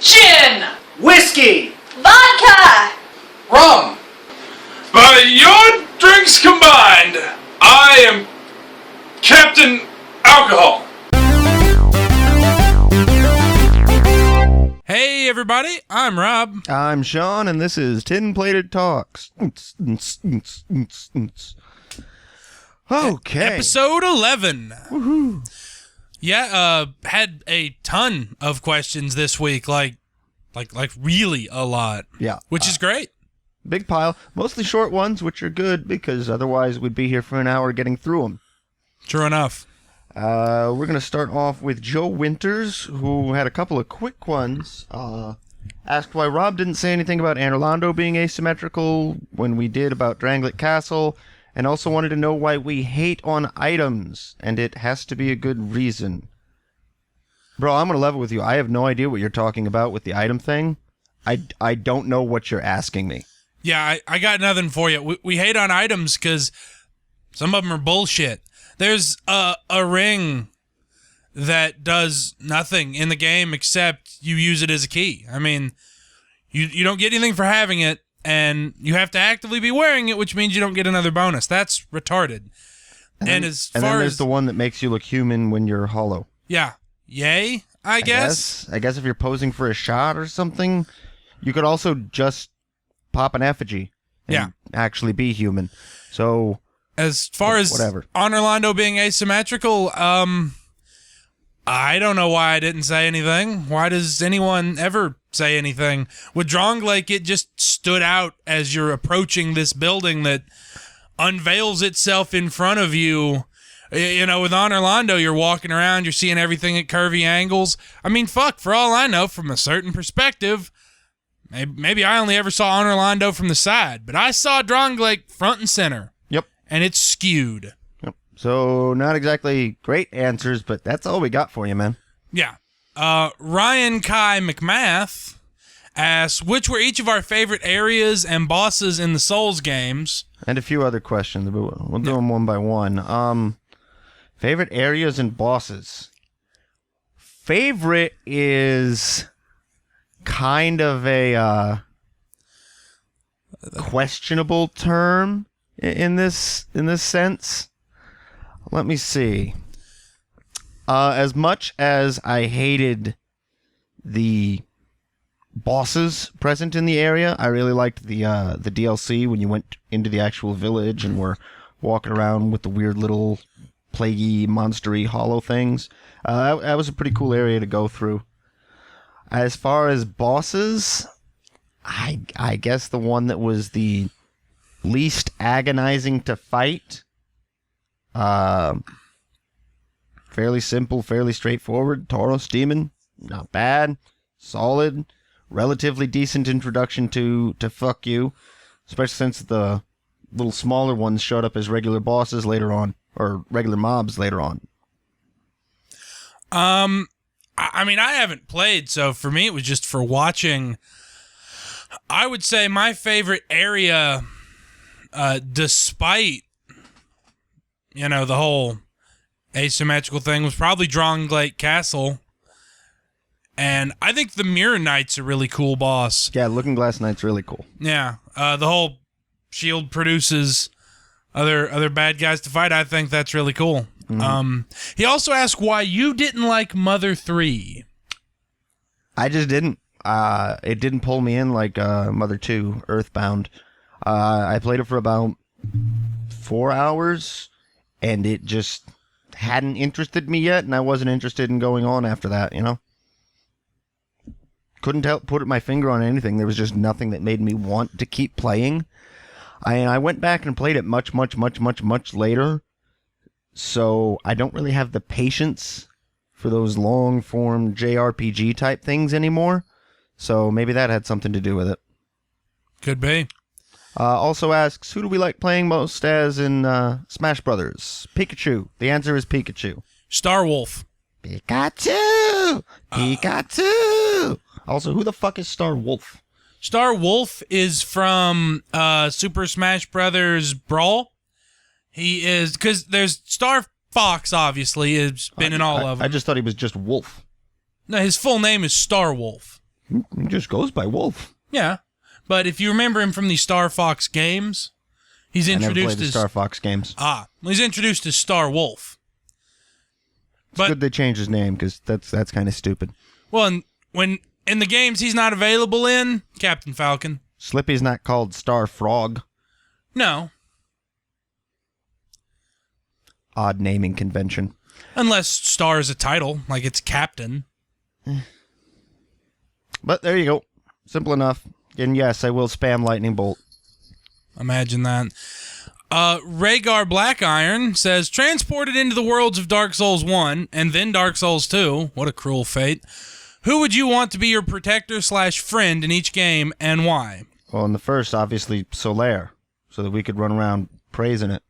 Gin! Whiskey! Vodka! Rum! By your drinks combined, I am Captain Alcohol. Hey everybody, I'm Rob. I'm Sean, and this is Tin Plated Talks. Okay. Episode 11. Woohoo. Yeah, had a ton of questions this week, like really a lot. Yeah. Which is great. Big pile. Mostly short ones, which are good, because otherwise we'd be here for an hour getting through them. True enough. We're going to start off with Joe Winters, who had a couple of quick ones. Asked why Rob didn't say anything about Orlando being asymmetrical when we did about Dranglet Castle, and also wanted to know why we hate on items, and it has to be a good reason. Bro, I'm going to level with you. I have no idea what you're talking about with the item thing. I don't know what you're asking me. Yeah, I got nothing for you. We hate on items because some of them are bullshit. There's a ring that does nothing in the game except you use it as a key. I mean, you don't get anything for having it, and you have to actively be wearing it, which means you don't get another bonus. That's retarded. And as then far there's as the one that makes you look human when you're hollow. yeah, yay, I guess. I guess if you're posing for a shot or something, you could also just pop an effigy and actually be human. So as far as whatever. on Orlando being asymmetrical, I don't know why I didn't say anything. Why does anyone ever say anything? With Drangleic, it just stood out as you're approaching this building that unveils itself in front of you. You know, with On Orlando, you're walking around, you're seeing everything at curvy angles. I mean, fuck, for all I know, from a certain perspective, maybe I only ever saw On Orlando from the side, but I saw Drangleic front and center. Yep. And it's skewed. Yep. So not exactly great answers, but that's all we got for you, man. Yeah. Ryan Kai McMath asks, which were each of our favorite areas and bosses in the Souls games? And a few other questions, but we'll do them one by one. Favorite areas and bosses. Favorite is kind of a questionable term in this sense. Let me see. As much as I hated the bosses present in the area, I really liked the DLC when you went into the actual village and were walking around with the weird little plaguey, monstery, hollow things. That was a pretty cool area to go through. As far as bosses, I guess the one that was the least agonizing to fight. Fairly simple, fairly straightforward. Tauros Demon, not bad. Solid. Relatively decent introduction to fuck you. Especially since the little smaller ones showed up as regular bosses later on. Or regular mobs later on. I mean, I haven't played, so for me it was just for watching. I would say my favorite area, despite, you know, the whole asymmetrical thing, was probably Drangleic Castle. And I think the Mirror Knight's a really cool boss. Yeah, Looking Glass Knight's really cool. Yeah, the whole shield produces other bad guys to fight. I think that's really cool. Mm-hmm. He also asked why you didn't like Mother 3. I just didn't. It didn't pull me in like Mother 2, Earthbound. I played it for about 4 hours, and it just hadn't interested me yet, and I wasn't interested in going on after that, you know? Couldn't put my finger on anything. There was just nothing that made me want to keep playing. I went back and played it much later, so I don't really have the patience for those long-form JRPG type things anymore. So maybe that had something to do with it. Could be. Also asks, who do we like playing most as in Smash Brothers? Pikachu. The answer is Pikachu. Starwolf. Pikachu! Pikachu! Also, who the fuck is Starwolf? Starwolf is from Super Smash Brothers Brawl. He is, because there's Star Fox, obviously, has been in all of them. I just thought he was just Wolf. No, his full name is Starwolf. He just goes by Wolf. Yeah, but if you remember him from the Star Fox games, he's I never introduced played the as Star Fox games. he's introduced as Star Wolf. It's good they changed his name because that's kind of stupid. Well, when in the games he's not available in Captain Falcon. Slippy's not called Star Frog. No, Odd naming convention. unless Star is a title, like it's Captain. But there you go. Simple enough. And yes, I will spam Lightning Bolt. Imagine that. Rhaegar Blackiron says, transported into the worlds of Dark Souls 1 and then Dark Souls 2. What a cruel fate. Who would you want to be your protector/friend in each game, and why? Well, in the first, obviously, Solaire, so that we could run around praising it.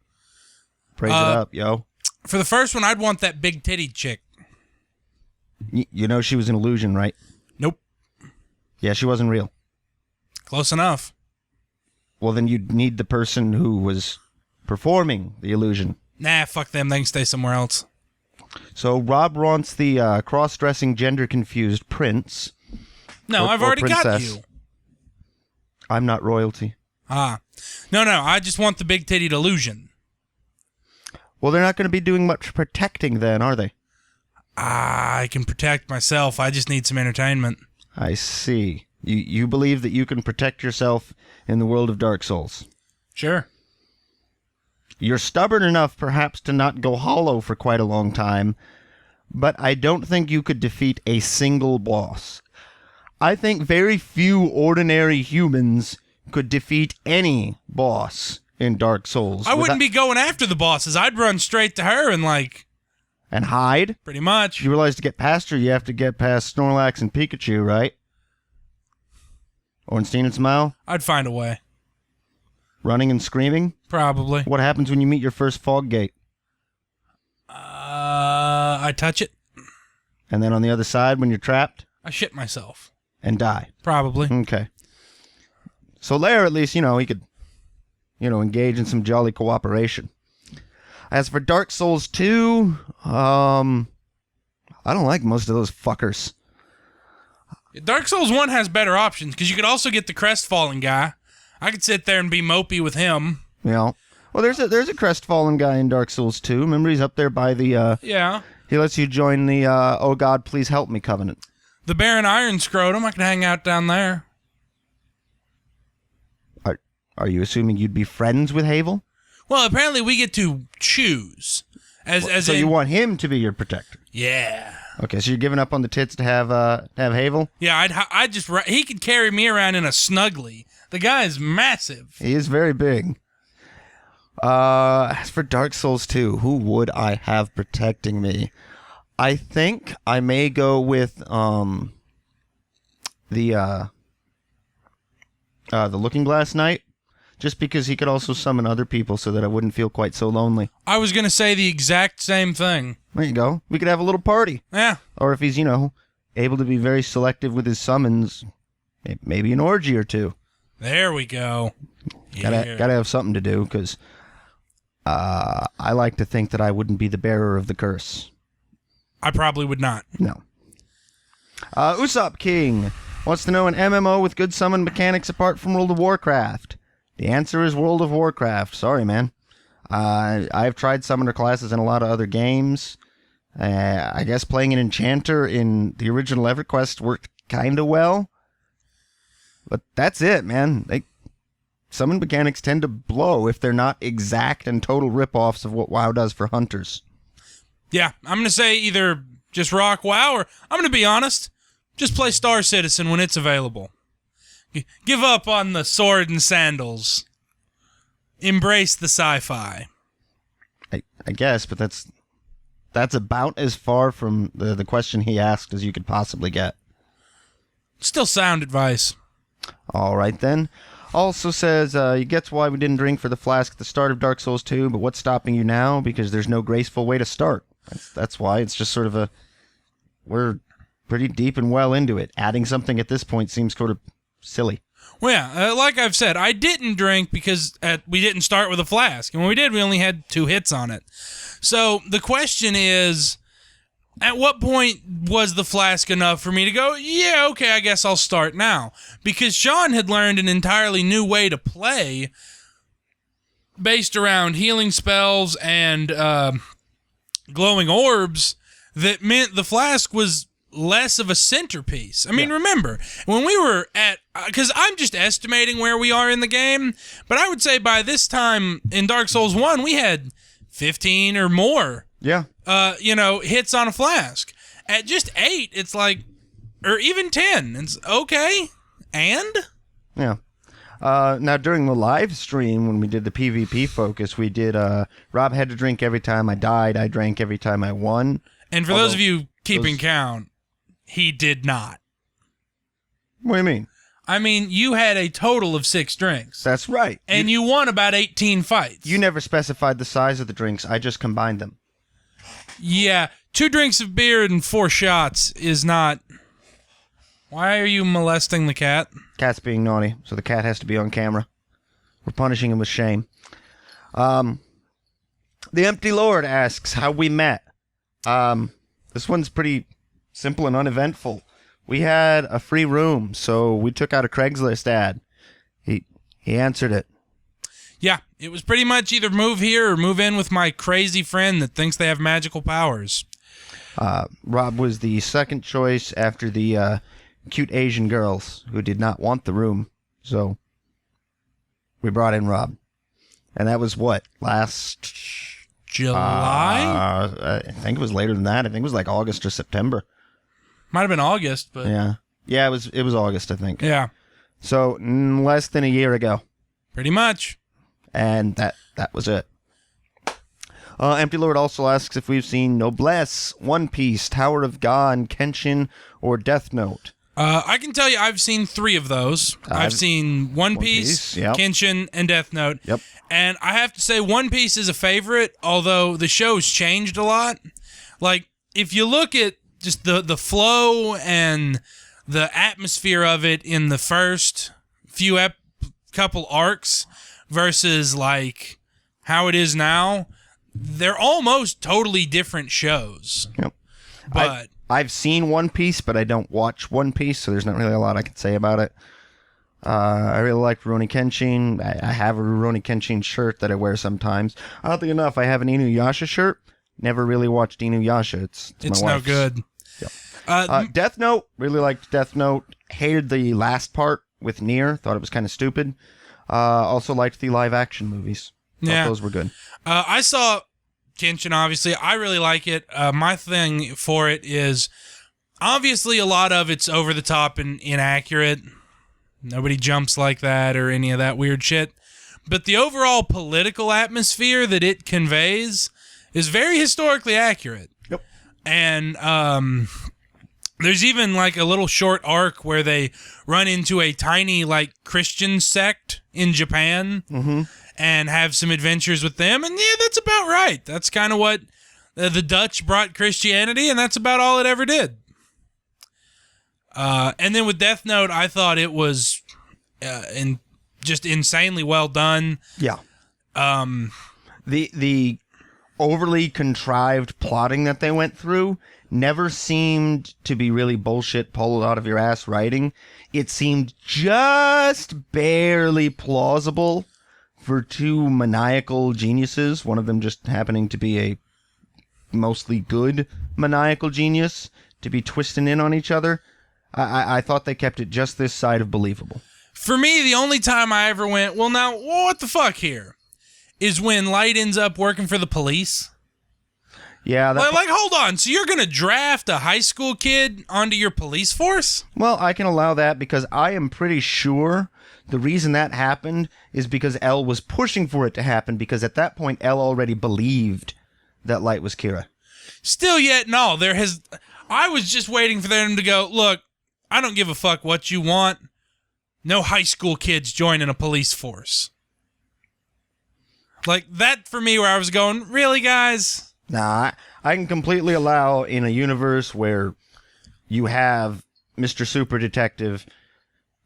Praise it up, yo. For the first one, I'd want that big-tittied chick. You know she was an illusion, right? Nope. Yeah, she wasn't real. Close enough. Well, then you'd need the person who was performing the illusion. Nah, fuck them. They can stay somewhere else. So Robb wants the cross-dressing, gender-confused prince. No, I've already got princess. you. I'm not royalty. No, I just want the big-tittied illusion. Well, they're not going to be doing much protecting then, are they? I can protect myself. I just need some entertainment. I see. You believe that you can protect yourself in the world of Dark Souls. Sure. You're stubborn enough, perhaps, to not go hollow for quite a long time, but I don't think you could defeat a single boss. I think very few ordinary humans could defeat any boss in Dark Souls. I wouldn't be going after the bosses. I'd run straight to her and, And hide? pretty much. You realize to get past her, you have to get past Snorlax and Pikachu, right? Ornstein and Smile? I'd find a way. Running and screaming? Probably. What happens when you meet your first fog gate? I touch it. And then on the other side, when you're trapped? I shit myself. And die. Probably. Okay. So Lair, at least, he could, engage in some jolly cooperation. As for Dark Souls 2, I don't like most of those fuckers. Dark Souls 1 has better options, because you could also get the Crestfallen guy. I could sit there and be mopey with him. Well, there's a crestfallen guy in Dark Souls 2. Remember, he's up there by the, Yeah. he lets you join the, oh God, please help me covenant. The Baron Iron Scrotum, I could hang out down there. Are you assuming you'd be friends with Havel? Well, apparently we get to choose. So you want him to be your protector? Yeah. Okay, so you're giving up on the tits to have Havel? Yeah, I'd just... He could carry me around in a snuggly. The guy is massive. He is very big. As for Dark Souls 2, who would I have protecting me? I think I may go with the Looking Glass Knight, just because he could also summon other people so that I wouldn't feel quite so lonely. I was going to say the exact same thing. There you go. We could have a little party. Yeah. Or if he's, able to be very selective with his summons, maybe an orgy or two. There we go. Yeah. Gotta have something to do, because I like to think that I wouldn't be the bearer of the curse. I probably would not. No. Usopp King wants to know an MMO with good summon mechanics apart from World of Warcraft. The answer is World of Warcraft. Sorry, man. I've tried summoner classes in a lot of other games. I guess playing an enchanter in the original EverQuest worked kind of well. But that's it, man. Summon mechanics tend to blow if they're not exact and total rip-offs of what WoW does for hunters. Yeah, I'm going to say either just rock WoW, or I'm going to be honest, just play Star Citizen when it's available. Give up on the sword and sandals. Embrace the sci-fi. I guess, but that's about as far from the question he asked as you could possibly get. Still sound advice. All right, then. Also says, he gets why we didn't drink for the flask at the start of Dark Souls 2, but what's stopping you now? Because there's no graceful way to start. That's why. It's just sort of we're pretty deep and well into it. Adding something at this point seems sort of silly. Well, yeah, like I've said, I didn't drink because we didn't start with a flask. And when we did, we only had 2 hits on it. So the question is, At what point was the flask enough for me to go, yeah, okay, I guess I'll start now? Because Sean had learned an entirely new way to play based around healing spells and glowing orbs that meant the flask was less of a centerpiece. I mean, remember, when we were at... Because I'm just estimating where we are in the game, but I would say by this time in Dark Souls 1, we had 15 or more hits on a flask. At just 8, it's like, or even 10, it's okay. And? Yeah. Now, during the live stream, when we did the PvP focus, we did, Rob had to drink every time I died. I drank every time I won. And for those of you keeping count, he did not. What do you mean? I mean, you had a total of 6 drinks. That's right. And you won about 18 fights. You never specified the size of the drinks. I just combined them. Yeah, 2 drinks of beer and 4 shots is not... Why are you molesting the cat? Cat's being naughty, so the cat has to be on camera. We're punishing him with shame. The Empty Lord asks how we met. This one's pretty simple and uneventful. We had a free room, so we took out a Craigslist ad. He answered it. Yeah, it was pretty much either move here or move in with my crazy friend that thinks they have magical powers. Rob was the second choice after the cute Asian girls who did not want the room, so we brought in Rob. And that was what, last... July? I think it was later than that. I think it was like August or September. Might have been August, but... Yeah, it was August, I think. Yeah. So, less than a year ago. Pretty much. And that was it. Empty Lord also asks if we've seen Noblesse, One Piece, Tower of God, Kenshin, or Death Note. I can tell you I've seen 3 of those. I've seen One Piece, yep. Kenshin, and Death Note. Yep. And I have to say One Piece is a favorite, although the show's changed a lot. Like, if you look at just the flow and the atmosphere of it in the first few couple arcs versus, like, how it is now, they're almost totally different shows. Yep. But... I've seen One Piece, but I don't watch One Piece, so there's not really a lot I can say about it. I really like Rurouni Kenshin. I have a Rurouni Kenshin shirt that I wear sometimes. Oddly enough, I have an Inuyasha shirt. Never really watched Inuyasha. It's my wife's. No good. Yep. Death Note. Really liked Death Note. Hated the last part with Nier. Thought it was kind of stupid. Also liked the live action movies. Thought those were good. I saw Kenshin, obviously. I really like it. My thing for it is, obviously, a lot of it's over the top and inaccurate. Nobody jumps like that or any of that weird shit. But the overall political atmosphere that it conveys is very historically accurate. Yep. And there's even like a little short arc where they run into a tiny like Christian sect in Japan and have some adventures with them. And yeah, that's about right. That's kind of what the Dutch brought Christianity, and that's about all it ever did. And then with Death Note, I thought it was just insanely well done. Yeah. The overly contrived plotting that they went through never seemed to be really bullshit pulled out of your ass writing. It seemed just barely plausible for 2 maniacal geniuses, one of them just happening to be a mostly good maniacal genius, to be twisting in on each other. I thought they kept it just this side of believable. For me, the only time I ever went, well, now, what the fuck here, is when Light ends up working for the police. Yeah. Like, hold on. So you're going to draft a high school kid onto your police force? Well, I can allow that because I am pretty sure the reason that happened is because Elle was pushing for it to happen, because at that point, Elle already believed that Light was Kira. Still yet, no. I was just waiting for them to go, look, I don't give a fuck what you want. No high school kids joining a police force. Like, that for me, where I was going, really, guys? Nah, I can completely allow in a universe where you have Mr. Super Detective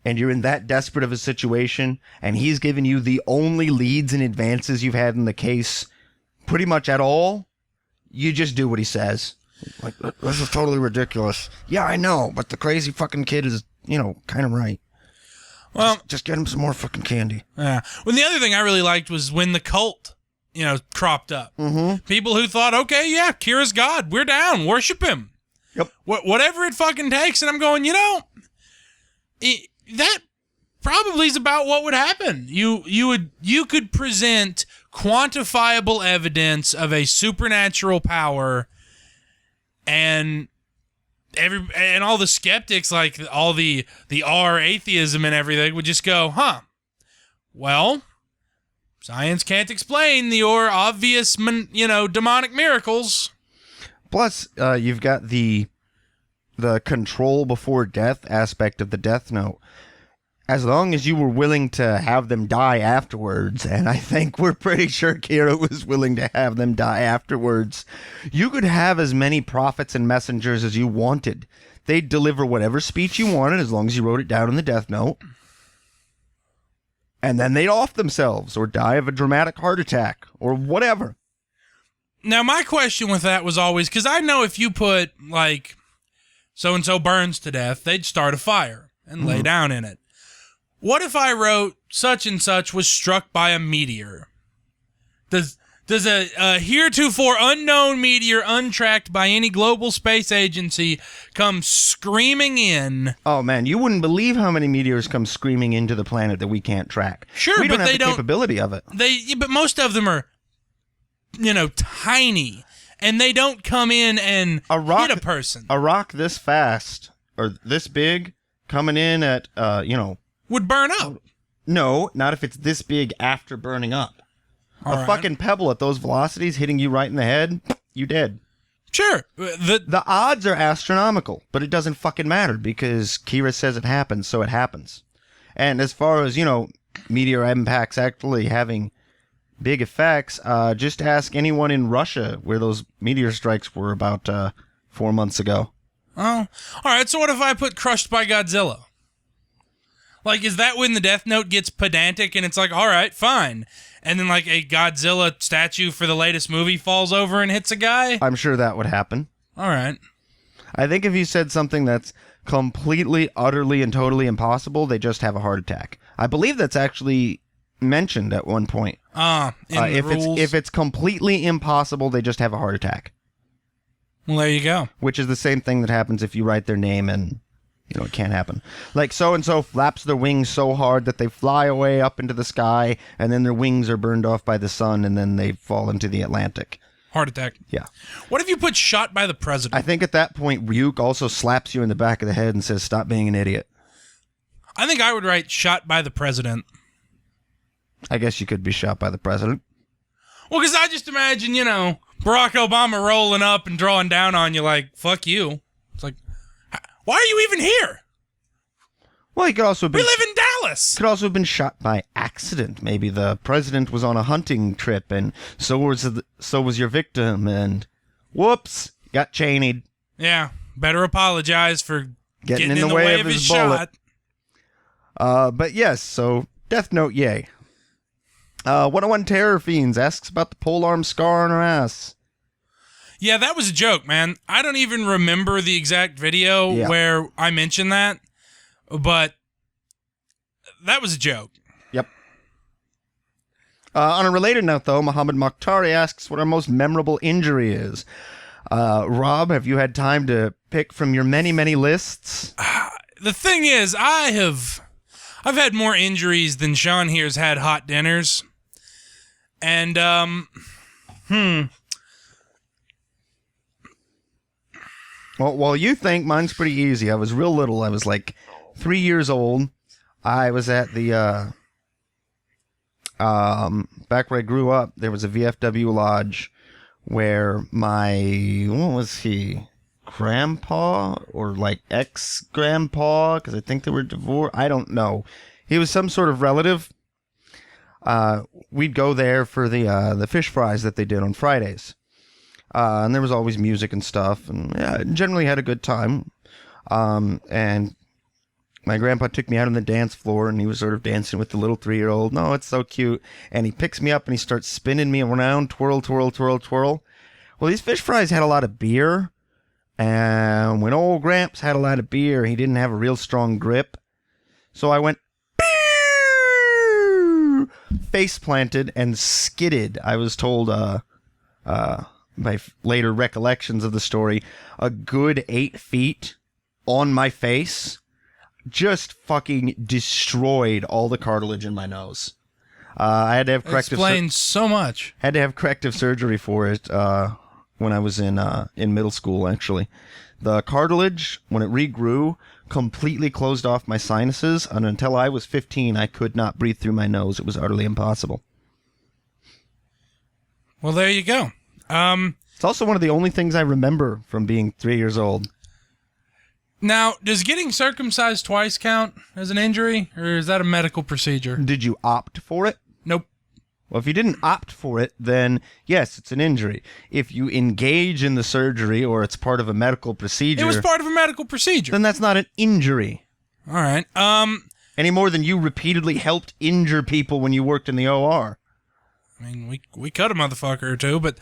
and you're in that desperate of a situation and he's given you the only leads and advances you've had in the case pretty much at all, you just do what he says. Like, this is totally ridiculous. Yeah, I know, but the crazy fucking kid is, kind of right. Well, just get him some more fucking candy. Yeah. Well, the other thing I really liked was when the cult, cropped up. Mm-hmm. People who thought, okay, yeah, Kira's God. We're down. Worship him. Yep. Whatever it fucking takes. And I'm going, that probably is about what would happen. You could present quantifiable evidence of a supernatural power, and all the skeptics, like all the atheism and everything, would just go, well, science can't explain your obvious, demonic miracles. Plus, you've got the control before death aspect of the Death Note. As long as you were willing to have them die afterwards, and I think we're pretty sure Kira was willing to have them die afterwards, you could have as many prophets and messengers as you wanted. They'd deliver whatever speech you wanted as long as you wrote it down in the Death Note. And then they'd off themselves or die of a dramatic heart attack or whatever. Now, my question with that was always, because I know if you put, like, so-and-so burns to death, they'd start a fire and lay down in it. What if I wrote such and such was struck by a meteor? Does a heretofore unknown meteor untracked by any global space agency come screaming in? Oh man, you wouldn't believe how many meteors come screaming into the planet that we can't track. Sure, we don't but have the capability of it. But most of them are, tiny, and they don't come in and hit a person. A rock this fast or this big coming in at would burn up. No, not if it's this big after burning up. Fucking pebble at those velocities hitting you right in the head, you dead. Sure. The odds are astronomical, but it doesn't fucking matter because Kira says it happens, so it happens. And as far as, meteor impacts actually having big effects, just ask anyone in Russia where those meteor strikes were about 4 months ago. Oh, all right. So what if I put crushed by Godzilla? Like, is that when the Death Note gets pedantic and it's like, all right, fine. And then, like, a Godzilla statue for the latest movie falls over and hits a guy? I'm sure that would happen. All right. I think if you said something that's completely, utterly, and totally impossible, they just have a heart attack. I believe that's actually mentioned at one point. If it's completely impossible, they just have a heart attack. Well, there you go. Which is the same thing that happens if you write their name and... it can't happen. Like, so-and-so flaps their wings so hard that they fly away up into the sky, and then their wings are burned off by the sun, and then they fall into the Atlantic. Heart attack. Yeah. What if you put shot by the president? I think at that point, Ryuk also slaps you in the back of the head and says, stop being an idiot. I think I would write shot by the president. I guess you could be shot by the president. Well, because I just imagine, Barack Obama rolling up and drawing down on you like, fuck you. It's like, why are you even here? Well, he could also have been... We live in Dallas! Could also have been shot by accident. Maybe the president was on a hunting trip, and so was your victim, and whoops, got chained. Yeah, better apologize for getting in the way of his bullet. Shot. But yes, so Death Note, yay. 101 Terror Fiends asks about the polearm scar on her ass. Yeah, that was a joke, man. I don't even remember the exact video where I mentioned that, but that was a joke. Yep. On a related note, though, Muhammad Mokhtari asks what our most memorable injury is. Rob, have you had time to pick from your many, many lists? The thing is, I've had more injuries than Sean here's had hot dinners. And, Well, while you think mine's pretty easy, I was real little. I was like 3 years old. I was at the, back where I grew up, there was a VFW lodge where what was he? Grandpa or like ex-grandpa? Because I think they were divorced. I don't know. He was some sort of relative. We'd go there for the fish fries that they did on Fridays. And there was always music and stuff, and generally had a good time. And my grandpa took me out on the dance floor, and he was sort of dancing with the little 3-year-old. No, it's so cute. And he picks me up, and he starts spinning me around, twirl, twirl, twirl, twirl. Well, these fish fries had a lot of beer, And when old Gramps had a lot of beer, he didn't have a real strong grip. So I went face planted and skidded. I was told by later recollections of the story, a good 8 feet on my face, just fucking destroyed all the cartilage in my nose. I had to have corrective Explains so much. Had to have corrective surgery for it when I was in middle school, actually. The cartilage, when it regrew, completely closed off my sinuses, and until I was 15, I could not breathe through my nose. It was utterly impossible. Well, there you go. It's also one of the only things I remember from being 3 years old. Now, does getting circumcised twice count as an injury, or is that a medical procedure? Did you opt for it? Nope. Well, if you didn't opt for it, then yes, it's an injury. If you engage in the surgery or it's part of a medical procedure... It was part of a medical procedure. Then that's not an injury. All right. Any more than you repeatedly helped injure people when you worked in the OR. I mean, we cut a motherfucker or two, but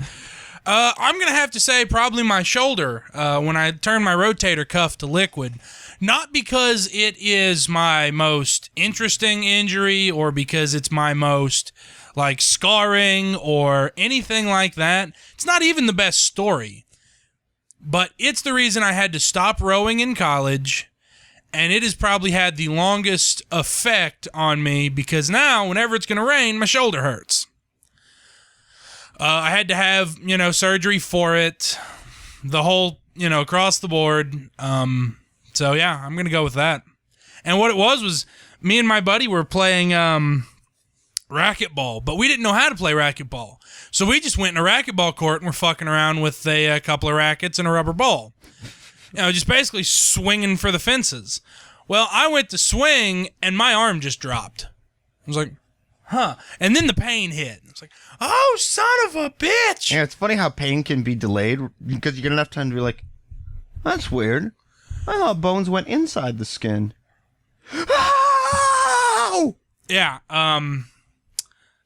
I'm going to have to say probably my shoulder when I turned my rotator cuff to liquid. Not because it is my most interesting injury or because it's my most, like, scarring or anything like that. It's not even the best story. But it's the reason I had to stop rowing in college, and it has probably had the longest effect on me because now, whenever it's going to rain, my shoulder hurts. I had to have, surgery for it, the whole, across the board. So, yeah, I'm going to go with that. And what it was me and my buddy were playing racquetball, but we didn't know how to play racquetball. So we just went in a racquetball court and we're fucking around with a couple of rackets and a rubber ball. Just basically swinging for the fences. Well, I went to swing and my arm just dropped. I was like, huh. And then the pain hit. It's like, oh, son of a bitch. Yeah, it's funny how pain can be delayed because you get enough time to be like, that's weird. I thought bones went inside the skin. Ow! Yeah,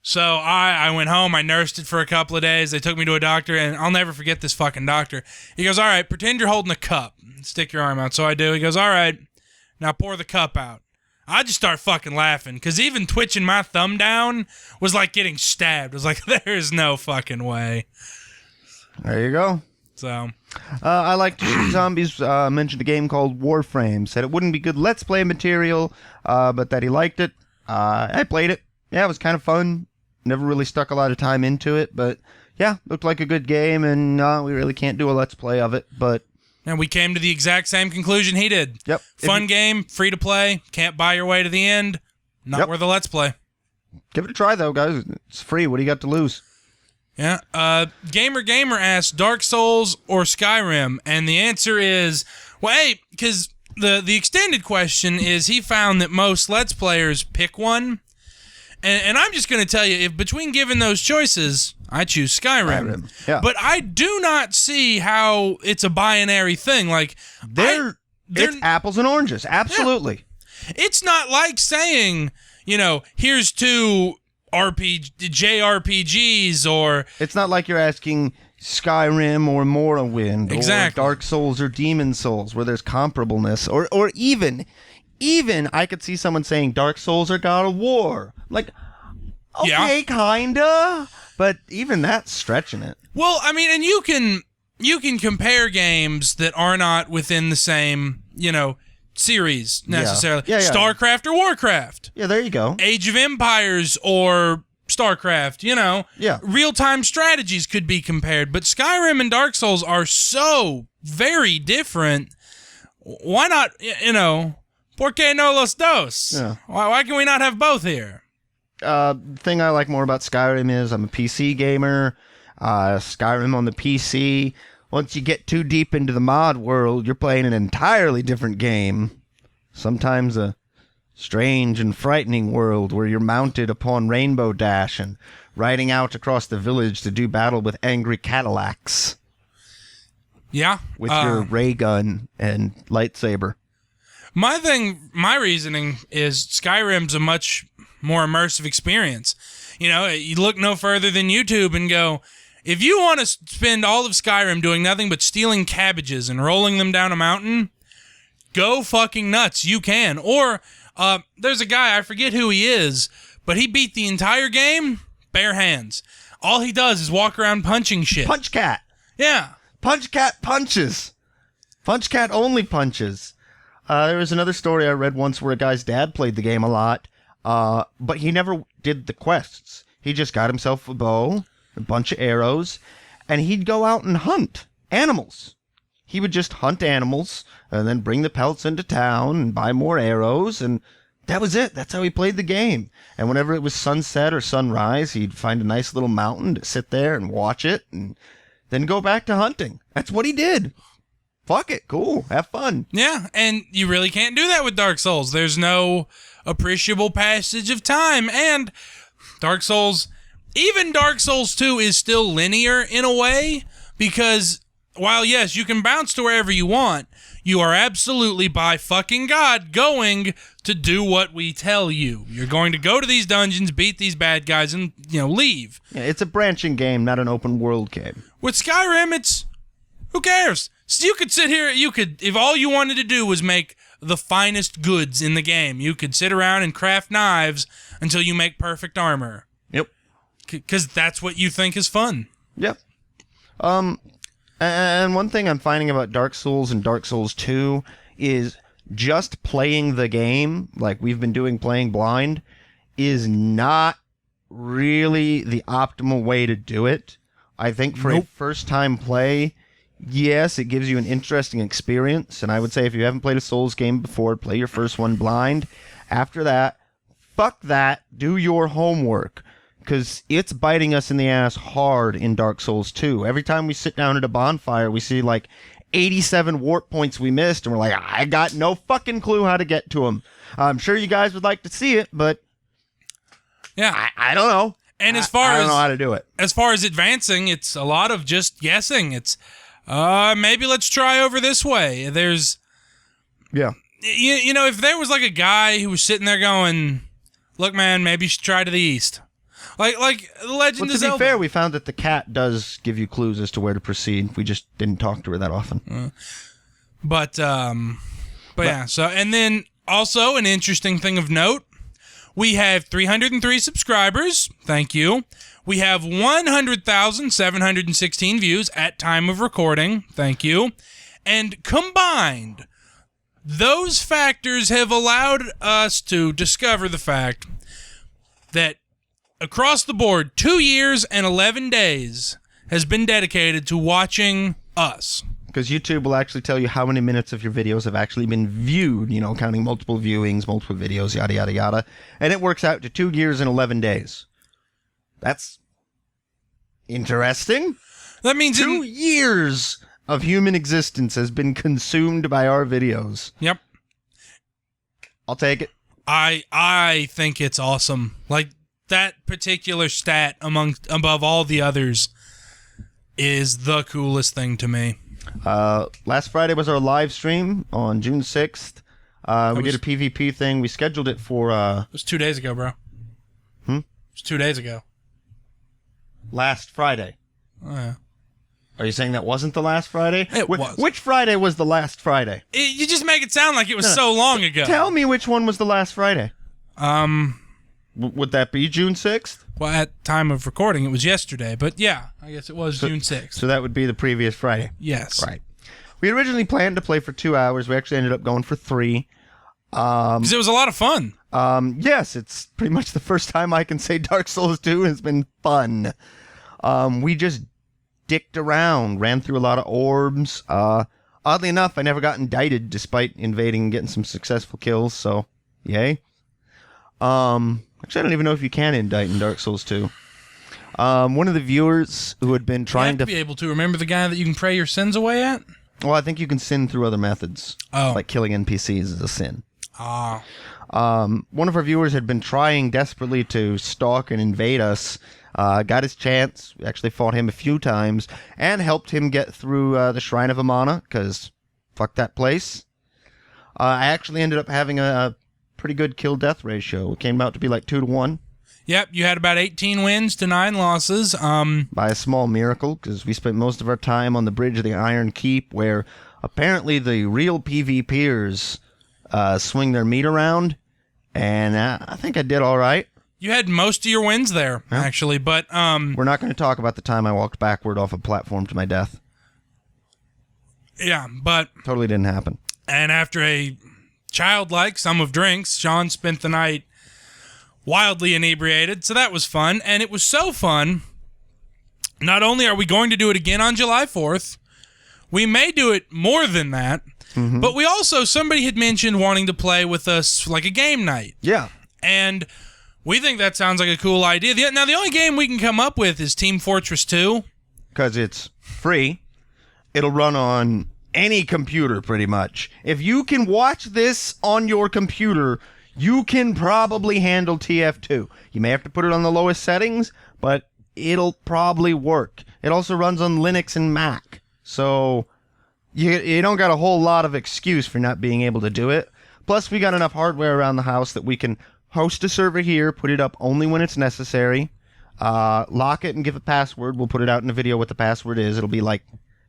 so I went home, I nursed it for a couple of days, they took me to a doctor, and I'll never forget this fucking doctor. He goes, all right, pretend you're holding a cup. Stick your arm out. So I do. He goes, all right, now pour the cup out. I just start fucking laughing, because even twitching my thumb down was like getting stabbed. I was like, there is no fucking way. There you go. So, I like to shoot zombies. Mentioned a game called Warframe. Said it wouldn't be good Let's Play material, but that he liked it. I played it. Yeah, it was kind of fun. Never really stuck a lot of time into it, but yeah, looked like a good game, and we really can't do a Let's Play of it, but... And we came to the exact same conclusion he did. Yep. Fun game, free to play, can't buy your way to the end, not worth a Let's Play. Give it a try, though, guys. It's free. What do you got to lose? Yeah. Gamer asks, Dark Souls or Skyrim? And the answer is, well, hey, because the extended question is he found that most Let's Players pick one. And I'm just going to tell you, if between given those choices, I choose Skyrim. Yeah. But I do not see how it's a binary thing. Like, it's apples and oranges. Absolutely. Yeah. It's not like saying, here's two JRPGs or... It's not like you're asking Skyrim or Morrowind exactly. or Dark Souls or Demon Souls where there's comparableness. Or even I could see someone saying Dark Souls or God of War. Like, okay, kinda. But even that's stretching it. Well, I mean, and you can compare games that are not within the same, series necessarily. Yeah. StarCraft or Warcraft. Yeah, there you go. Age of Empires or StarCraft, Yeah. Real-time strategies could be compared, but Skyrim and Dark Souls are so very different. Why not, por qué no los dos? Yeah. Why can we not have both here? Thing I like more about Skyrim is I'm a PC gamer. Skyrim on the PC. Once you get too deep into the mod world, you're playing an entirely different game. Sometimes a strange and frightening world where you're mounted upon Rainbow Dash and riding out across the village to do battle with angry Cadillacs. Yeah. With your ray gun and lightsaber. My reasoning is Skyrim's a much more immersive experience. You look no further than YouTube and go, If you want to spend all of Skyrim doing nothing but stealing cabbages and rolling them down a mountain, go fucking nuts. You can. Or there's a guy, I forget who he is, but he beat the entire game bare hands. All he does is walk around punching shit. Punch Cat. Yeah. Punch Cat punches. Punch Cat only punches. There was another story I read once where a guy's dad played the game a lot, but he never did the quests. He just got himself a bow, a bunch of arrows, and he'd go out and hunt animals. He would just hunt animals and then bring the pelts into town and buy more arrows, and that was it. That's how he played the game. And whenever it was sunset or sunrise, he'd find a nice little mountain to sit there and watch it and then go back to hunting. That's what he did. Fuck it. Cool. Have fun. Yeah, and you really can't do that with Dark Souls. There's no appreciable passage of time, and Dark Souls, even Dark Souls 2 is still linear in a way, because while, yes, you can bounce to wherever you want, you are absolutely, by fucking God, going to do what we tell you. You're going to go to these dungeons, beat these bad guys, and, leave. Yeah, it's a branching game, not an open world game. With Skyrim, who cares? So you could sit here, if all you wanted to do was make the finest goods in the game, you could sit around and craft knives until you make perfect armor. Yep. Because that's what you think is fun. Yep. And one thing I'm finding about Dark Souls and Dark Souls 2 is just playing the game, like we've been doing playing blind, is not really the optimal way to do it. I think for a first-time play, yes, it gives you an interesting experience, and I would say if you haven't played a Souls game before, play your first one blind. After that, fuck that, do your homework. Because it's biting us in the ass hard in Dark Souls 2. Every time we sit down at a bonfire, we see like 87 warp points we missed, and we're like, I got no fucking clue how to get to them. I'm sure you guys would like to see it, but yeah, I don't know. And I don't know how to do it. As far as advancing, it's a lot of just guessing. It's maybe let's try over this way. There's if there was like a guy who was sitting there going, look, man, maybe you should try to the east. Like the Legend of Zelda. To be fair, we found that the cat does give you clues as to where to proceed. We just didn't talk to her that often. But yeah. So, and then also an interesting thing of note, we have 303 subscribers. Thank you. We have 100,716 views at time of recording. Thank you. And combined, those factors have allowed us to discover the fact that across the board, 2 years and 11 days has been dedicated to watching us. Because YouTube will actually tell you how many minutes of your videos have actually been viewed, counting multiple viewings, multiple videos, yada, yada, yada. And it works out to 2 years and 11 days. That's interesting. That means 2 years of human existence has been consumed by our videos. Yep. I'll take it. I think it's awesome. Like, that particular stat above all the others is the coolest thing to me. Last Friday was our live stream on June 6th. We did a PvP thing. We scheduled it for... It was 2 days ago, bro. It was 2 days ago. Last Friday. Oh, yeah. Are you saying that wasn't the last Friday? It was. Which Friday was the last Friday? You just make it sound like it was so long ago. Tell me which one was the last Friday. Would that be June 6th? Well, at time of recording, it was yesterday. But yeah, I guess it was June 6th. So that would be the previous Friday. Yes. Right. We originally planned to play for 2 hours. We actually ended up going for 3. Because it was a lot of fun. Yes, it's pretty much the first time I can say Dark Souls 2 has been fun. We just dicked around, ran through a lot of orbs. Oddly enough, I never got indicted despite invading and getting some successful kills, so yay. Actually, I don't even know if you can indict in Dark Souls 2. One of the viewers who had been trying to be able to remember the guy that you can pray your sins away at? Well, I think you can sin through other methods. Oh. Like killing NPCs is a sin. Ah. One of our viewers had been trying desperately to stalk and invade us. Got his chance. We actually fought him a few times and helped him get through the Shrine of Amana, because fuck that place. I actually ended up having a pretty good kill-death ratio. It came out to be like 2 to 1. Yep, you had about 18 wins to 9 losses. By a small miracle, because we spent most of our time on the bridge of the Iron Keep, where apparently the real PvPers swing their meat around, and I think I did all right. You had most of your wins there, actually, but... We're not going to talk about the time I walked backward off a platform to my death. Yeah, but... Totally didn't happen. And after a childlike sum of drinks, Sean spent the night wildly inebriated, so that was fun. And it was so fun, not only are we going to do it again on July 4th, we may do it more than that, but we also, somebody had mentioned wanting to play with us like a game night. Yeah. And we think that sounds like a cool idea. Now, the only game we can come up with is Team Fortress 2. Because it's free. It'll run on any computer, pretty much. If you can watch this on your computer, you can probably handle TF2. You may have to put it on the lowest settings, but it'll probably work. It also runs on Linux and Mac. So you don't got a whole lot of excuse for not being able to do it. Plus, we got enough hardware around the house that we can host a server here, put it up only when it's necessary, lock it and give a password. We'll put it out in a video what the password is. It'll be like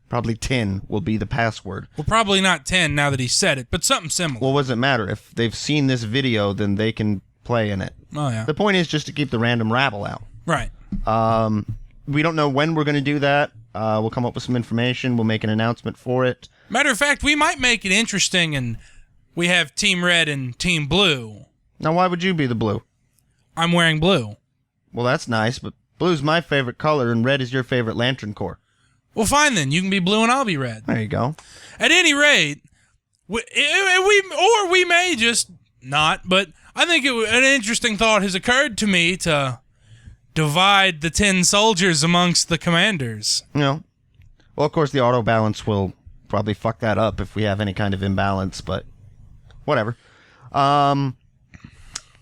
probably 10 will be the password. Well, probably not 10 now that he said it, but something similar. Well, what does it matter? If they've seen this video, then they can play in it. Oh, yeah. The point is just to keep the random rabble out. Right. We don't know when we're going to do that. We'll come up with some information. We'll make an announcement for it. Matter of fact, we might make it interesting, and we have Team Red and Team Blue. Now, why would you be the blue? I'm wearing blue. Well, that's nice, but blue's my favorite color, and red is your favorite Lantern Corps. Well, fine then. You can be blue and I'll be red. There you go. At any rate, we may just not, but I think an interesting thought has occurred to me to divide the 10 soldiers amongst the commanders. Well, of course, the auto balance will probably fuck that up if we have any kind of imbalance, but whatever.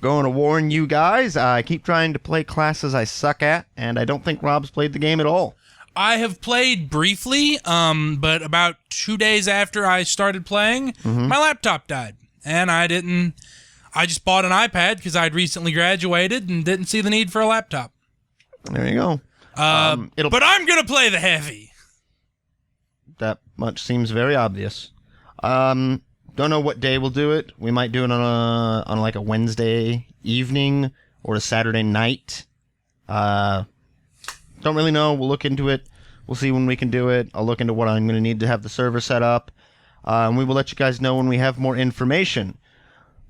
Going to warn you guys, I keep trying to play classes I suck at, and I don't think Robb's played the game at all. I have played briefly, but about 2 days after I started playing, my laptop died. And I just bought an iPad because I'd recently graduated and didn't see the need for a laptop. There you go. But I'm going to play the heavy. That much seems very obvious. Don't know what day we'll do it. We might do it on like a Wednesday evening or a Saturday night. Don't really know. We'll look into it. We'll see when we can do it. I'll look into what I'm going to need to have the server set up. And we will let you guys know when we have more information.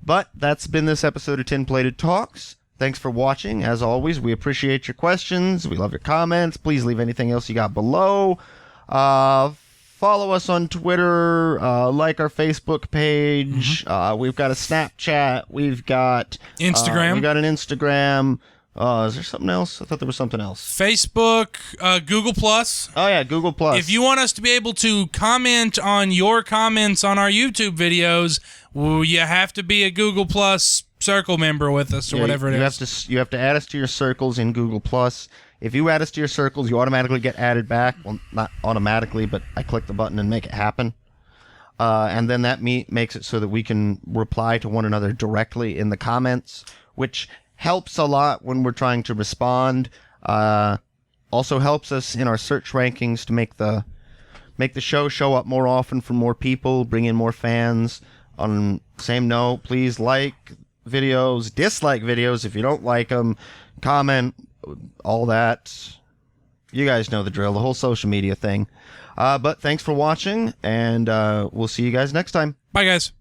But that's been this episode of Tin Plated Talks. Thanks for watching. As always, we appreciate your questions. We love your comments. Please leave anything else you got below. Follow us on Twitter. Like our Facebook page. We've got a Snapchat. We've got Instagram. We've got an Instagram. Is there something else? I thought there was something else. Facebook, Google+. Oh, yeah, Google+. If you want us to be able to comment on your comments on our YouTube videos, you have to be a Google+ circle member with us or whatever it is. You have to add us to your circles in Google+. If you add us to your circles, you automatically get added back. Well, not automatically, but I click the button and make it happen. And then that makes it so that we can reply to one another directly in the comments, which helps a lot when we're trying to respond. Also helps us in our search rankings to make the show up more often for more people, bring in more fans. On same note, please like videos, dislike videos if you don't like them, comment, all that. You guys know the drill, the whole social media thing. But thanks for watching, and we'll see you guys next time. Bye, guys.